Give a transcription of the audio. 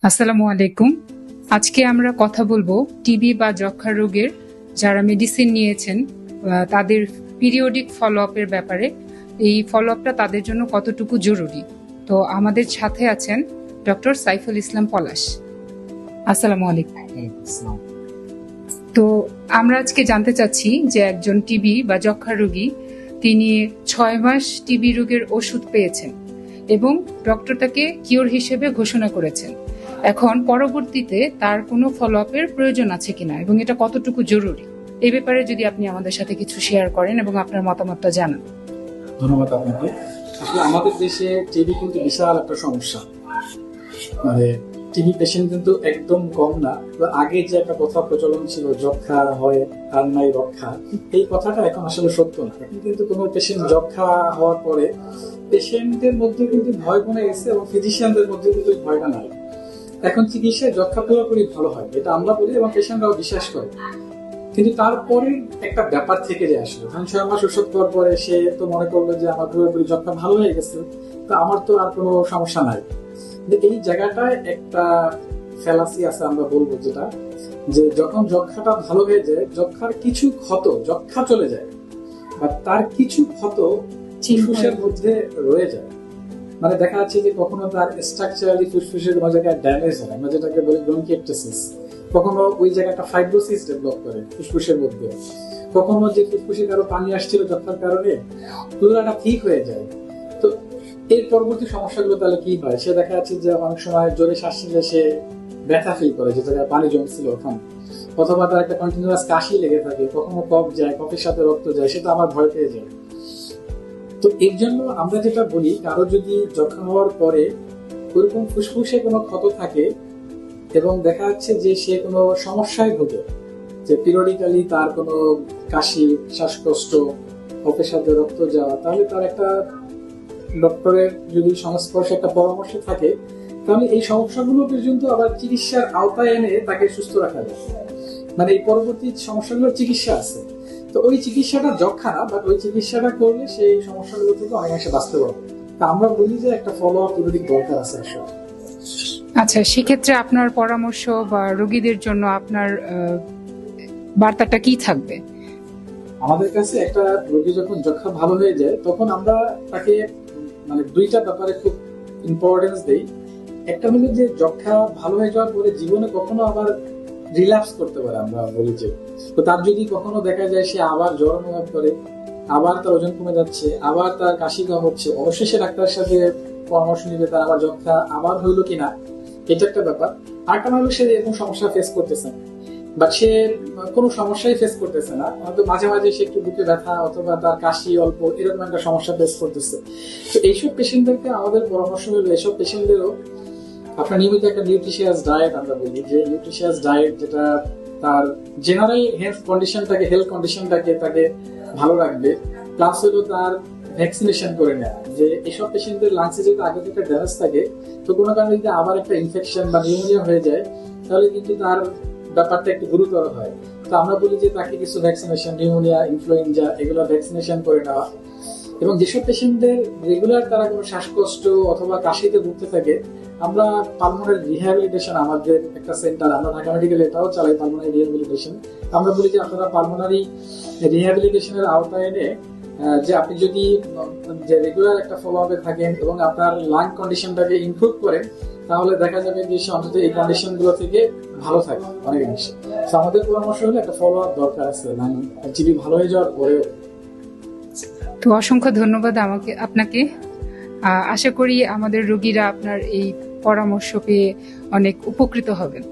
আসসালামু আলাইকুম। আজকে আমরা কথা বলবো টিবি বা যক্ষ্মা রোগের যারা মেডিসিন নিয়েছেন তাদের পিরিয়ডিক ফলো আপের ব্যাপারে। এই ফলো আপটা তাদের জন্য কতটুকু জরুরি। তো আমাদের সাথে আছেন ডক্টর সাইফুল ইসলাম পলাশ। আসসালামু আলাইকুম। তো আমরা আজকে জানতে চাচ্ছি যে একজন টিবি বা যক্ষ্মা রোগী তিনি 6 মাস টিবি রোগের ওষুধ পেয়েছেন এবং ডক্টর তাকে কিওর হিসেবে ঘোষণা করেছেন। এখন পরবর্তীতে তার কোনো ফলো আপের প্রয়োজন আছে কিনা এবং এটা কতটুকু জরুরি, এই ব্যাপারে যদি আপনি আমাদের সাথে কিছু শেয়ার করেন এবং আপনার মতামতটা জানান। ধন্যবাদ আপনাকে। আসলে আমাদের দেশে টিবি কিন্তু বিশাল একটা সমস্যা। মানে টিবি পেশেন্ট কিন্তু একদম কম না। আগে যে একটা কথা প্রচলন ছিল, যক্ষ্মা হয় আর নাই রক্ষা, এই কথাটা এখন আসলে সত্য না। এখন কিন্তু কোনো পেশেন্ট যক্ষ্মা হওয়ার পরে পেশেন্টের মধ্যে কিন্তু ভয় কমে গেছে এবং ফিজিশিয়ানদের মধ্যে কিন্তু ভয়টা নাই। এখন চিকিৎসায় যক্ষ্মা পুরোপুরি ভালো হয়, এটা আমরা বলি এবং পেশেন্টরাও বিশ্বাস করে। কিন্তু তারপরে একটা ব্যাপার থেকে যায় আসলে, ধরেন 6 মাস ওষুধ খাওয়ার পরে সে তো মনে করলো যে আমার পুরোপুরি যক্ষ্মা ভালো হয়ে গেছে, তা আমার তো আর কোনো সমস্যা নাই। এই জায়গাটায় একটা ফ্যালাসি আছে, আমরা বলবো যেটা, যে যখন যক্ষ্মাটা ভালো হয়ে যায়, যক্ষ্মার কিছু ক্ষত, যক্ষ্মা চলে যায় বা তার কিছু ক্ষত ফুসফুসের মধ্যে রয়ে যায়। মানে দেখা যাচ্ছে যে কখনো তার স্ট্রাকচারালি ফুসফুসের কোনো জায়গায় ড্যামেজ হয়, আমরা যেটাকে বলি ব্রঙ্কিয়েক্টোসিস। কখনো ওই জায়গাটা ফাইব্রোসিস ডেভেলপ করে ফুসফুসের মধ্যে। কখনো যে ফুসফুসে কারো পানি আসছিল যক্ষ্মার কারণে, পুরোটা ঠিক হয়ে যায়। তো এর পরবর্তী সমস্যাগুলো তাহলে কি হয়? সে দেখা যাচ্ছে যে অনেক সময় জোরে শ্বাস নিলে সে ব্যথা ফিল করে, যে জায়গায় পানি জমছিল ওখানে, অথবা তার একটা কন্টিনিউয়াস কাশি লেগে থাকে, কখনো কফ যায়, কফের সাথে রক্ত যায়, সেটা আমার ভয় পেয়ে যায়। তো এর জন্য আমরা যেটা বলি, কারো যদি যক্ষ্মা হওয়ার পরে ওরকম ফুসফুসে কোনো ক্ষত থাকে এবং দেখা যাচ্ছে যে সে কোনো সমস্যায় ভোগে, যে পিরিয়ডিক্যালি তার কোনো কাশি, শ্বাসকষ্ট, কফের সাথে রক্ত যাওয়া, তাহলে তার একটা ডক্টরের যদি সংস্পর্শে একটা পরামর্শ থাকে, তাহলে এই সমস্যাগুলো পর্যন্ত আবার চিকিৎসার আওতায় এনে তাকে সুস্থ রাখা যায়। মানে এই পরবর্তী সমস্যাগুলোর চিকিৎসা আছে। তো ওই চিকিৎসাটা যক্ষ্মা না, বাট ওই চিকিৎসাটা করলে সেই সমস্যাগুলো থেকে অনেকাংশে বাঁচতে পারবে। তা আমরা বলি যে একটা ফলো আপ পিরিয়ডিক দরকার আছে আসলে। আচ্ছা, সেক্ষেত্রে আপনার পরামর্শ বা রোগীদের জন্য আপনার বার্তাটা কি থাকবে? আমাদের কাছে একটা রোগী যখন যক্ষ্মা ভালো হয়ে যায়, তখন আমরা তাকে মানে দুইটা ব্যাপারে খুব ইম্পর্টেন্স দেই। একটা হলো যে যক্ষ্মা ভালো হয়ে যাওয়ার পরে জীবনে কখনো আবার রিল্যাপস করতে পারে, আমরা বলি যে, তো তার যদি কখনো দেখা যায় সে আবার জ্বর অনুভব করে, আবার তার ওজন কমে যাচ্ছে, আবার তার কাশি কম হচ্ছে, অবশ্যই সে ডাক্তারের সাথে পরামর্শ নিবে তার আবার যক্ষ্মা আবার হইলো কিনা, এটা একটা ব্যাপার। আরেকটা হলো সে এরকম সমস্যা ফেস করতেছে না, বা সে কোনো সমস্যাই ফেস করতেছে না, হয়তো মাঝে মাঝে সে একটু বুকে ব্যথা অথবা তার কাশি অল্প, এরকম একটা সমস্যা ফেস করতেছে। তো এইসব পেশেন্টদেরকে আমাদের পরামর্শ হলো, এইসব পেশেন্টদেরও আপনার নিয়মিত একটা নিউট্রিশিয়াস ডায়েট, আমরা বলি যে নিউট্রিশিয়াস ডায়েট, যেটা তার জেনারেল হেলথ কন্ডিশনটাকে তাকে ভালো রাখবে, প্লাস হলো তার ভ্যাকসিনেশন করে নেওয়া। যে এসব পেশেন্টদের লাংসে যদি আগে থেকে ড্যামেজ থাকে, তো কোনো কারণে যদি আবার একটা ইনফেকশন বা নিউমোনিয়া হয়ে যায়, তাহলে কিন্তু তার ব্যাপারটা একটু গুরুতর হয়। তো আমরা বলি যে তাকে কিছু ভ্যাকসিনেশন, নিউমোনিয়া, ইনফ্লুয়েঞ্জা, এগুলো ভ্যাকসিনেশন করে নেওয়া। এবং যেসব পেশেন্টদের রেগুলার তারা কোনো শ্বাসকষ্ট অথবা কাশিতে ভুগতে থাকে, আমরা পালমোনারি রিহ্যাবিলিটেশন, আমাদের একটা সেন্টার, আমরা ঢাকা মেডিকেল এটাও চালাই, পালমোনারি রিহ্যাবিলিটেশন। আমরা বলি যে আপনারা পালমোনারি রিহ্যাবিলিটেশনের আওতায় এনে, যে আপনি যদি যে রেগুলার একটা ফলো আপে থাকেন এবং আপনার লাং কন্ডিশনটাকে ইমপ্রুভ করেন, তাহলে দেখা যাবে যে সে অন্তত এই কন্ডিশন গুলো থেকে ভালো থাকে অনেক বেশি। তো আমাদের পরামর্শ হলো একটা ফলো আপ দরকার আছে টিবি ভালো হয়ে যাওয়ার পরেও। তো অসংখ্য ধন্যবাদ আপনাকে। আশা করি আমাদের রোগীরা আপনার এই পরামর্শ পেয়ে অনেক উপকৃত হবেন।